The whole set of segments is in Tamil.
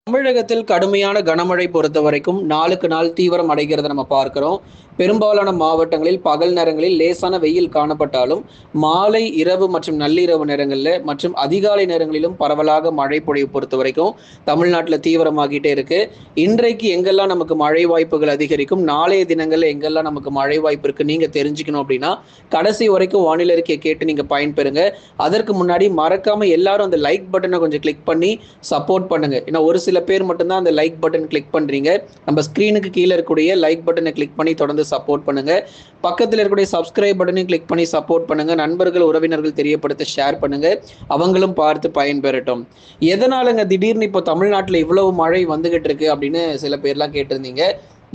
தமிழகத்தில் கடுமையான கனமழை பொறுத்த வரைக்கும் நாளுக்கு நாள் தீவிரம் அடைகிறத நம்ம பார்க்கிறோம். பெரும்பாலான மாவட்டங்களில் பகல் நேரங்களில் லேசான வெயில் காணப்பட்டாலும், மாலை, இரவு மற்றும் நள்ளிரவு நேரங்கள்ல மற்றும் அதிகாலை நேரங்களிலும் பரவலாக மழை பொழிவு பொறுத்த வரைக்கும் தமிழ்நாட்டுல தீவிரமாகிட்டே இருக்கு. இன்றைக்கு எங்கெல்லாம் நமக்கு மழை வாய்ப்புகள் அதிகரிக்கும், நாளைய தினங்கள்ல எங்கெல்லாம் நமக்கு மழை வாய்ப்பு இருக்கு நீங்க தெரிஞ்சுக்கணும் அப்படின்னா, கடைசி வரைக்கும் வானிலை அறிக்கையை கேட்டு நீங்க பயன்பெறுங்க. அதற்கு முன்னாடி மறக்காம எல்லாரும் அந்த லைக் பட்டனை கொஞ்சம் கிளிக் பண்ணி சப்போர்ட் பண்ணுங்க. ஏன்னா ஒரு சில பேர் மட்டும்தான் அந்த லைக் பட்டன் கிளிக் பண்றீங்க. நம்ம ஸ்கிரீனுக்கு கீழே இருக்கக்கூடிய லைக் பட்டனை கிளிக் பண்ணி தொடர்ந்து சப்போர்ட் பண்ணுங்க. பக்கத்தில் இருக்கக்கூடிய சப்ஸ்கிரைப் பட்டனையும் கிளிக் பண்ணி சப்போர்ட் பண்ணுங்க. நண்பர்கள், உறவினர்கள் தெரியப்படுத்த ஷேர் பண்ணுங்க. அவங்களும் பார்த்து பயன்பெறட்டும். எதனாலங்க திடீர்னு இப்போ தமிழ்நாட்டில் இவ்வளவு மழை வந்துகிட்டு இருக்கு அப்படின்னு சில பேர்லாம் கேட்டிருந்தீங்க.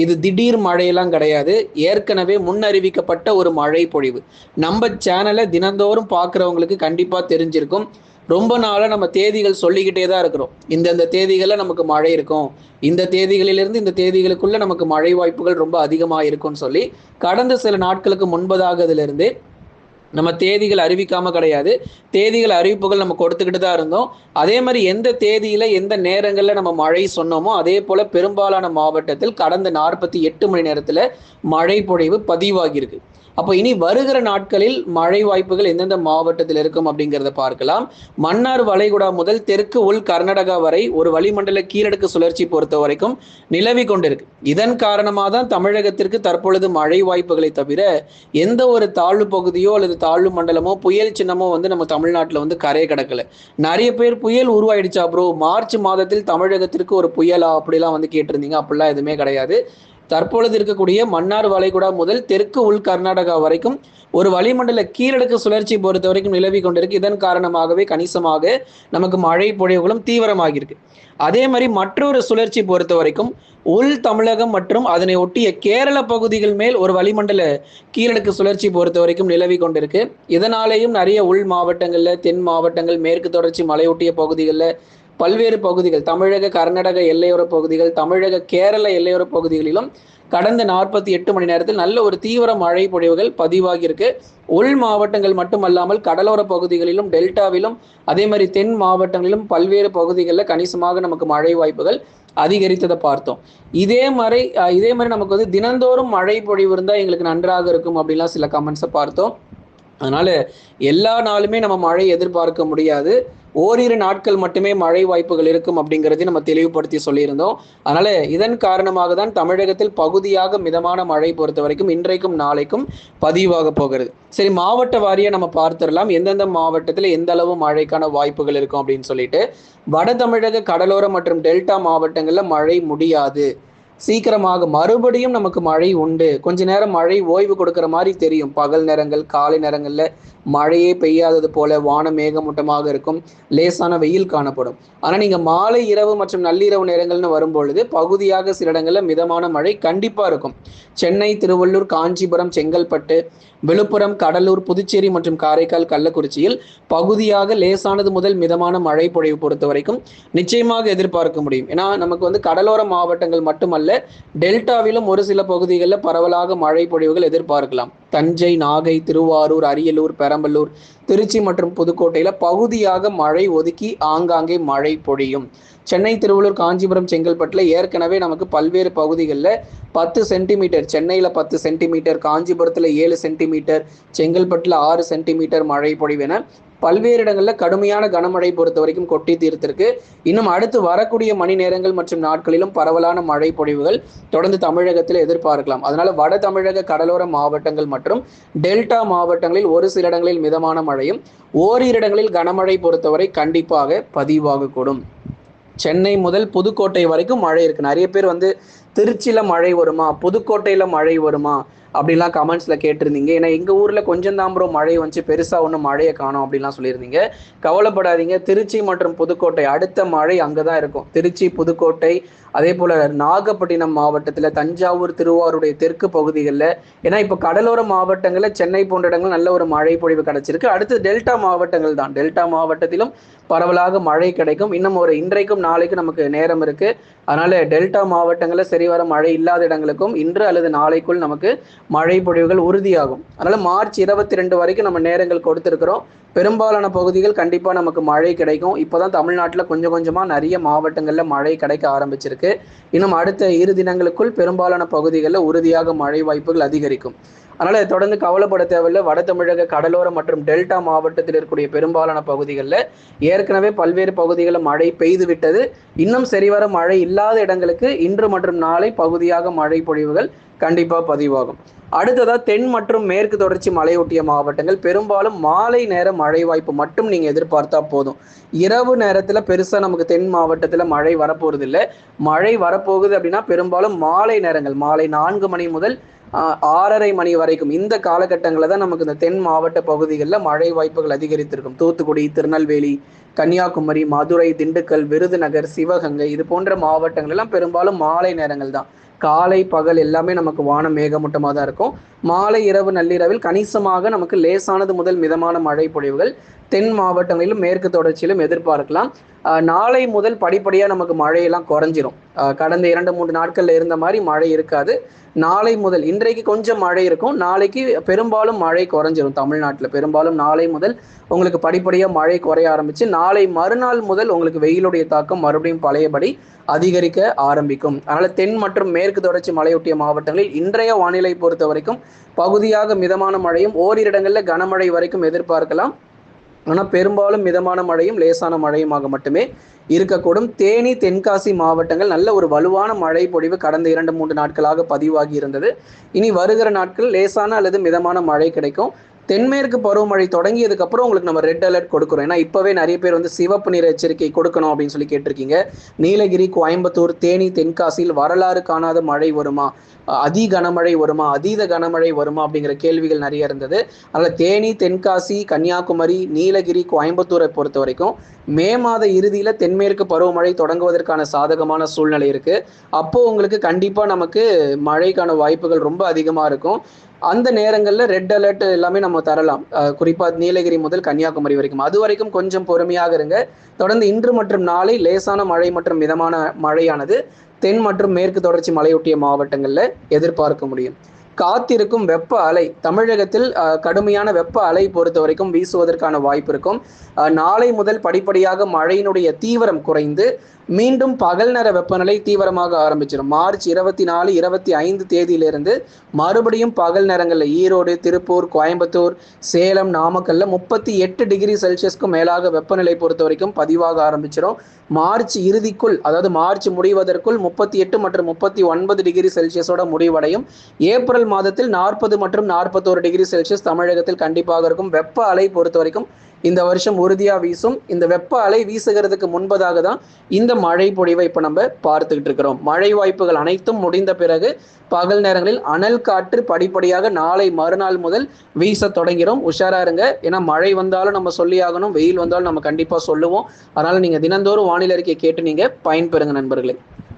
இது திடீர் மழையெல்லாம் கிடையாது. ஏற்கனவே முன்னறிவிக்கப்பட்ட ஒரு மழை பொழிவு. நம்ம சேனலை தினந்தோறும் பார்க்குறவங்களுக்கு கண்டிப்பா தெரிஞ்சிருக்கும். ரொம்ப நாளாக நம்ம தேதிகள் சொல்லிக்கிட்டே தான் இருக்கிறோம். இந்தந்த தேதிகளில் நமக்கு மழை இருக்கும், இந்த தேதிகளிலிருந்து இந்த தேதிகளுக்குள்ள நமக்கு மழை வாய்ப்புகள் ரொம்ப அதிகமாக இருக்கும்னு சொல்லி கடந்த சில நாட்களுக்கு முன்பதாகதிலிருந்து நம்ம தேதிகள் அறிவிக்காம கிடையாது. தேதிகள் அறிவிப்புகள் நம்ம கொடுத்துக்கிட்டு தான் இருந்தோம். அதே மாதிரி எந்த தேதியில எந்த நேரங்கள்ல நம்ம மழை சொன்னோமோ அதே போல பெரும்பாலான மாவட்டத்தில் கடந்த 48 மணி நேரத்துல மழை பொழிவு பதிவாகியிருக்கு. அப்போ இனி வருகிற நாட்களில் மழை வாய்ப்புகள் எந்தெந்த மாவட்டத்தில் இருக்கும் அப்படிங்கிறத பார்க்கலாம். மன்னார் வளைகுடா முதல் தெற்கு உள் கர்நாடகா வரை ஒரு வளிமண்டல கீழடுக்கு சுழற்சி பொறுத்த வரைக்கும் நிலவி கொண்டிருக்கு. இதன் காரணமாக தான் தமிழகத்திற்கு தற்பொழுது மழை வாய்ப்புகளை தவிர எந்த ஒரு தாழ்வு பகுதியோ அல்லது தாழ்வு மண்டலமோ புயல் சின்னமோ நம்ம தமிழ்நாட்டில் கரையை கடக்கல. நிறைய பேர் புயல் உருவாயிடுச்சா ப்ரோ, மார்ச் மாதத்தில் தமிழகத்திற்கு ஒரு புயலா அப்படிலாம் கேட்டிருந்தீங்க. அப்படிலாம் எதுவுமே கிடையாது. தற்பொழுது இருக்கக்கூடிய மன்னார் வளைகுடா முதல் தெற்கு உள் கர்நாடகா வரைக்கும் ஒரு வளிமண்டல கீழடுக்கு சுழற்சி பொறுத்த வரைக்கும் நிலவி கொண்டிருக்கு. இதன் காரணமாகவே கணிசமாக நமக்கு மழை பொழிவுகளும் தீவிரமாகியிருக்கு. அதே மாதிரி மற்றொரு சுழற்சி பொறுத்த வரைக்கும் உள் தமிழகம் மற்றும் அதனை ஒட்டிய கேரள பகுதிகள் மேல் ஒரு வளிமண்டல கீழடுக்கு சுழற்சி பொறுத்த வரைக்கும் நிலவி கொண்டிருக்கு. இதனாலேயும் நிறைய உள் மாவட்டங்கள்ல, தென் மாவட்டங்கள், மேற்கு தொடர்ச்சி மலையொட்டிய பகுதிகளில், பல்வேறு பகுதிகள், தமிழக கர்நாடக எல்லையோர பகுதிகள், தமிழக கேரள எல்லையோர பகுதிகளிலும் கடந்த 48 மணி நேரத்தில் நல்ல ஒரு தீவிர மழை பொழிவுகள் பதிவாகியிருக்கு. உள் மாவட்டங்கள் மட்டுமல்லாமல் கடலோர பகுதிகளிலும், டெல்டாவிலும், அதே மாதிரி தென் மாவட்டங்களிலும் பல்வேறு பகுதிகளில் கணிசமாக நமக்கு மழை வாய்ப்புகள் அதிகரித்ததை பார்த்தோம். இதே மாதிரி நமக்கு தினந்தோறும் மழை பொழிவு இருந்தால் எங்களுக்கு நன்றாக இருக்கும் அப்படின்லாம் சில கமெண்ட்ஸை பார்த்தோம். அதனால எல்லா நாளுமே நம்ம மழை எதிர்பார்க்க முடியாது. ஓரிரு நாட்கள் மட்டுமே மழை வாய்ப்புகள் இருக்கும் அப்படிங்கிறதையும் நம்ம தெளிவுபடுத்தி சொல்லியிருந்தோம். அதனால இதன் காரணமாக தான் தமிழகத்தில் பகுதியாக மிதமான மழை பொறுத்த வரைக்கும் இன்றைக்கும் நாளைக்கும் பதிவாக போகிறது. சரி, மாவட்ட வாரியா நம்ம பார்த்துடலாம் எந்தெந்த மாவட்டத்தில் எந்த அளவு மழைக்கான வாய்ப்புகள் இருக்கும் அப்படின்னு சொல்லிட்டு. வட தமிழக கடலோர மற்றும் டெல்டா மாவட்டங்கள்ல மழை முடியாது. சீக்கிரமாக மறுபடியும் நமக்கு மழை உண்டு. கொஞ்ச நேரம் மழை ஓய்வு கொடுக்கிற மாதிரி தெரியும். பகல் நேரங்கள், காலை நேரங்கள்ல மழையே பெய்யாதது போல வானம் மேகமூட்டமாக இருக்கும், லேசான வெயில் காணப்படும். ஆனா நீங்க மாலை, இரவு மற்றும் நள்ளிரவு நேரங்கள்னு வரும்பொழுது பகுதியாக சில இடங்கள்ல மிதமான மழை கண்டிப்பா இருக்கும். சென்னை, திருவள்ளூர், காஞ்சிபுரம், செங்கல்பட்டு, விழுப்புரம், கடலூர், புதுச்சேரி மற்றும் காரைக்கால், கள்ளக்குறிச்சியில் பகுதியாக லேசானது முதல் மிதமான மழை பொழிவு பொறுத்த வரைக்கும் நிச்சயமாக எதிர்பார்க்க முடியும். ஏன்னா நமக்கு கடலோர மாவட்டங்கள் மட்டுமல்ல, டெல்டாவிலும் ஒரு சில பகுதிகளில் பரவலாக மழை பொழிவுகள் எதிர்பார்க்கலாம். தஞ்சை, நாகை, திருவாரூர், அரியலூர், பெரம்பலூர், திருச்சி மற்றும் புதுக்கோட்டையில பகுதியாக மழை ஒதுக்கி ஆங்காங்கே மழை பொழியும். சென்னை, திருவள்ளூர், காஞ்சிபுரம், செங்கல்பட்டுல ஏற்கனவே நமக்கு பல்வேறு பகுதிகளில் 10 சென்டிமீட்டர், சென்னையில 10 சென்டிமீட்டர், காஞ்சிபுரத்துல 7 சென்டிமீட்டர், செங்கல்பட்டுல 6 சென்டிமீட்டர் மழை பொழிவென பல்வேறு இடங்களில் கடுமையான கனமழை பொறுத்த வரைக்கும் கொட்டி தீர்த்திருக்கு. இன்னும் அடுத்து வரக்கூடிய மணி நேரங்கள் மற்றும் நாட்களிலும் பரவலான மழை பொழிவுகள் தொடர்ந்து தமிழகத்தில் எதிர்பார்க்கலாம். அதனால வட தமிழக கடலோர மாவட்டங்கள் மற்றும் டெல்டா மாவட்டங்களில் ஒரு சில இடங்களில் மிதமான மழையும், ஓரிரு இடங்களில் கனமழை பொறுத்தவரை கண்டிப்பாக பதிவாகக்கூடும். சென்னை முதல் புதுக்கோட்டை வரைக்கும் மழை இருக்கு. நிறைய பேர் திருச்சியில மழை வருமா, புதுக்கோட்டையில மழை வருமா அப்படிலாம் கமெண்ட்ஸ்ல கேட்டிருந்தீங்க. ஏன்னா எங்க ஊர்ல கொஞ்சம் தான் ப்ரோ மழை பெருசா ஒன்றும் மழையை காணும் அப்படின்லாம் சொல்லியிருந்தீங்க. கவலைப்படாதீங்க, திருச்சி மற்றும் புதுக்கோட்டை அடுத்த மழை அங்கதான் இருக்கும். திருச்சி, புதுக்கோட்டை, அதே போல நாகப்பட்டினம் மாவட்டத்துல, தஞ்சாவூர், திருவாரூருடைய தெற்கு பகுதிகளில், ஏன்னா இப்போ கடலோர மாவட்டங்களில் சென்னை போன்ற இடங்கள் நல்ல ஒரு மழை பொழிவு கிடைச்சிருக்கு. அடுத்து டெல்டா மாவட்டங்கள் தான். டெல்டா மாவட்டத்திலும் பரவலாக மழை கிடைக்கும். இன்னும் ஒரு இன்றைக்கும் நாளைக்கும் நமக்கு நேரம் இருக்கு. அதனால டெல்டா மாவட்டங்களில் சரிவர மழை இல்லாத இடங்களுக்கும் இன்று அல்லது நாளைக்குள் நமக்கு மழை பொழிவுகள் உறுதியாகும். அதனால மார்ச் 22 வரைக்கும் நம்ம நேரங்கள் கொடுத்துருக்கிறோம். பெரும்பாலான பகுதிகள் கண்டிப்பா நமக்கு மழை கிடைக்கும். இப்போதான் தமிழ்நாட்டில் கொஞ்சம் கொஞ்சமா நிறைய மாவட்டங்கள்ல மழை கிடைக்க ஆரம்பிச்சிருக்கு. இன்னும் அடுத்த 2 தினங்களுக்குள் பெரும்பாலான பகுதிகளில் உறுதியாக மழை வாய்ப்புகள் அதிகரிக்கும். அதனால தொடர்ந்து கவலைப்பட தேவையில்லை. வட தமிழக கடலோர மற்றும் டெல்டா மாவட்டத்தில் இருக்கக்கூடிய பெரும்பாலான பகுதிகளில் ஏற்கனவே பல்வேறு பகுதிகளில் மழை பெய்து விட்டது. இன்னும் சரிவர மழை இல்லாத இடங்களுக்கு இன்று மற்றும் நாளை பகுதியாக மழை பொழிவுகள் கண்டிப்பா பதிவாகும். அடுத்ததா தென் மற்றும் மேற்கு தொடர்ச்சி மலையொட்டிய மாவட்டங்கள் பெரும்பாலும் மாலை நேர மழை வாய்ப்பு மட்டும் நீங்க எதிர்பார்த்தா போதும். இரவு நேரத்துல பெருசா நமக்கு தென் மாவட்டத்துல மழை வரப்போறது இல்லை. மழை வரப்போகுது அப்படின்னா பெரும்பாலும் மாலை நேரங்கள், மாலை 4 மணி முதல் 6:30 மணி வரைக்கும் இந்த காலகட்டங்களில் தான் நமக்கு இந்த தென் மாவட்ட பகுதிகளில் மழை வாய்ப்புகள் அதிகரித்திருக்கும். தூத்துக்குடி, திருநெல்வேலி, கன்னியாகுமரி, மதுரை, திண்டுக்கல், விருதுநகர், சிவகங்கை இது போன்ற மாவட்டங்கள் எல்லாம் பெரும்பாலும் மாலை நேரங்கள் தான். காலை பகல் எல்லாமே நமக்கு வானம் மேகமூட்டமாக தான் இருக்கும். மாலை இரவு நள்ளிரவில் கணிசமாக நமக்கு லேசானது முதல் மிதமான மழை பொழிவுகள் தென் மாவட்டங்களிலும் மேற்கு தொடர்ச்சியிலும் எதிர்பார்க்கலாம். நாளை முதல் படிப்படியாக நமக்கு மழையெல்லாம் குறைஞ்சிரும். கடந்த 2-3 நாட்கள்ல இருந்த மாதிரி மழை இருக்காது. நாளை முதல் இன்றைக்கு கொஞ்சம் மழை இருக்கும், நாளைக்கு பெரும்பாலும் மழை குறைஞ்சிரும். தமிழ்நாட்டில் பெரும்பாலும் நாளை முதல் உங்களுக்கு படிப்படியாக மழை குறைய ஆரம்பிச்சு நாளை மறுநாள் முதல் உங்களுக்கு வெயிலுடைய தாக்கம் மறுபடியும் பழையபடி அதிகரிக்க ஆரம்பிக்கும். அதனால தென் மற்றும் மேற்கு தொடர்ச்சி மலையொட்டிய மாவட்டங்களில் இன்றைய வானிலை பொறுத்த வரைக்கும் பகுதியாக மிதமான மழையும் ஓரிரு இடங்களில் கனமழை வரைக்கும் எதிர்பார்க்கலாம். ஆனால் பெரும்பாலும் மிதமான மழையும் லேசான மழையுமாக மட்டுமே இருக்கக்கூடும். தேனி, தென்காசி மாவட்டங்கள் நல்ல ஒரு வலுவான மழை பொழிவு கடந்த 2-3 நாட்களாக பதிவாகி இருந்தது. இனி வருகிற நாட்கள் லேசான அல்லது மிதமான மழை கிடைக்கும். தென்மேற்கு பருவமழை தொடங்கியதுக்கு அப்புறம் உங்களுக்கு நம்ம ரெட் அலர்ட் கொடுக்குறோம். ஏன்னா இப்பவே நிறைய பேர் வந்து சிவப்பு நிற எச்சரிக்கை கொடுக்கணும் அப்படின்னு சொல்லி கேட்டிருக்கீங்க. நீலகிரி, கோயம்புத்தூர், தேனி, தென்காசியில் வரலாறு காணாத மழை வருமா, அதி கனமழை வருமா, அதீத கனமழை வருமா அப்படிங்கிற கேள்விகள் நிறைய இருந்தது. அதில் தேனி, தென்காசி, கன்னியாகுமரி, நீலகிரி, கோயம்புத்தூரை பொறுத்த வரைக்கும் மே மாத இறுதியில தென்மேற்கு பருவமழை தொடங்குவதற்கான சாதகமான சூழ்நிலை இருக்கு. அப்போ உங்களுக்கு கண்டிப்பா நமக்கு மழைக்கான வாய்ப்புகள் ரொம்ப அதிகமா இருக்கும். அந்த நேரங்களில் ரெட் அலர்ட் எல்லாமே நம்ம தரலாம். குறிப்பாக நீலகிரி முதல் கன்னியாகுமரி வரைக்கும். அது வரைக்கும் கொஞ்சம் பொறுமையாக இருங்க. தொடர்ந்து இன்று மற்றும் நாளை லேசான மழை மற்றும் மிதமான மழையானது தென் மற்றும் மேற்கு தொடர்ச்சி மலையொட்டிய மாவட்டங்களில் எதிர்பார்க்க முடியும். காத்திருக்கும் வெப்ப அலை தமிழகத்தில் கடுமையான வெப்ப அலை பொறுத்த வரைக்கும் வீசுவதற்கான வாய்ப்பு இருக்கும். நாளை முதல் படிப்படியாக மழையினுடைய தீவிரம் குறைந்து மீண்டும் பகல் நேர வெப்பநிலை தீவிரமாக ஆரம்பிச்சிடும். மார்ச் 24, 25 தேதியிலிருந்து மறுபடியும் பகல் நேரங்களில் ஈரோடு, திருப்பூர், கோயம்புத்தூர், சேலம், நாமக்கல்ல 38 டிகிரி செல்சியஸ்க்கும் மேலாக வெப்பநிலை பொறுத்த வரைக்கும் பதிவாக ஆரம்பிச்சிடும். மார்ச் இறுதிக்குள், அதாவது மார்ச் முடிவதற்குள் 38 மற்றும் 39 டிகிரி செல்சியஸோட முடிவடையும். ஏப்ரல் மாதத்தில் 40 மற்றும் 41 டிகிரி செல்சியஸ் தமிழகத்தில் கண்டிப்பாக இருக்கும். வெப்ப அலை பொறுத்த வரைக்கும் இந்த வருஷம் உறுதியா வீசும். இந்த வெப்ப அலை வீசுகிறதுக்கு முன்பதாக தான் இந்த மழை பொழிவை இப்ப நம்ம பார்த்துக்கிட்டு இருக்கிறோம். மழை வாய்ப்புகள் அனைத்தும் முடிந்த பிறகு பகல் நேரங்களில் அனல் காற்று படிப்படியாக நாளை மறுநாள் முதல் வீச தொடங்கிறோம். உஷாரா இருங்க. ஏன்னா மழை வந்தாலும் நம்ம சொல்லி ஆகணும், வெயில் வந்தாலும் நம்ம கண்டிப்பா சொல்லுவோம். அதனால நீங்க தினந்தோறும் வானிலை அறிக்கை கேட்டு நீங்க பயன்பெறுங்க நண்பர்களே.